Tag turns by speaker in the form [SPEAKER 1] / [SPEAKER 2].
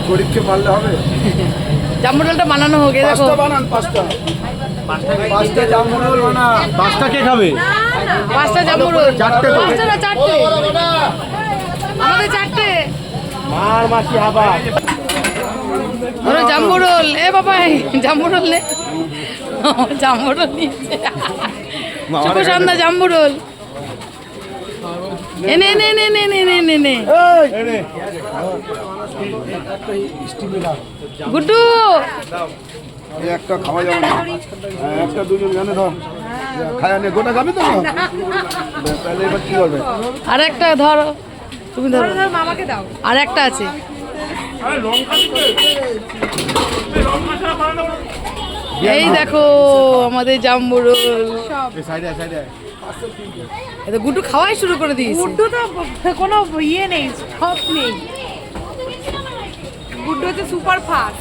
[SPEAKER 1] গরিবকে পারলে হবে।
[SPEAKER 2] জাম্বুরোলটা বানানো হোক, এই দেখো।
[SPEAKER 1] পাঁচটা বানান, পাঁচটা জামরুল বানান।
[SPEAKER 3] পাঁচটা কে খাবে?
[SPEAKER 2] 5টা জাম্বুরোল।
[SPEAKER 3] চারটে তো।
[SPEAKER 2] 5টা না 4টে, আমাদের 4টে।
[SPEAKER 3] মার মাসি আবার
[SPEAKER 2] ওরা জাম্বুরোল, এ বাবা জাম্বুরোল নে। জাম্বুরোল নিচ্ছে, শুভ সন্ধ্যা জাম্বুরোল। এনে এনে এনে এনে এনে এনে এনে গুড্ডু,
[SPEAKER 1] এই একটা খাওয়া যাবে না। হ্যাঁ, একটা দুজন জানে ধর খায় নে, গোটা খাবি তো? তাহলে এবার কি করবে?
[SPEAKER 2] আর একটা ধরো, তুমি ধরো, মামাকে দাও। আর একটা আছে, এই দেখো আমাদের জাম্বুরোল।
[SPEAKER 3] সাইডে সাইডে
[SPEAKER 2] এটা গুড্ডু খাওয়াই শুরু করে দিয়েছে।
[SPEAKER 4] গুড্ডু তো কোনো ইয়ে নেই, সব নেই। গুড্ডু হচ্ছে সুপার ফাস্ট।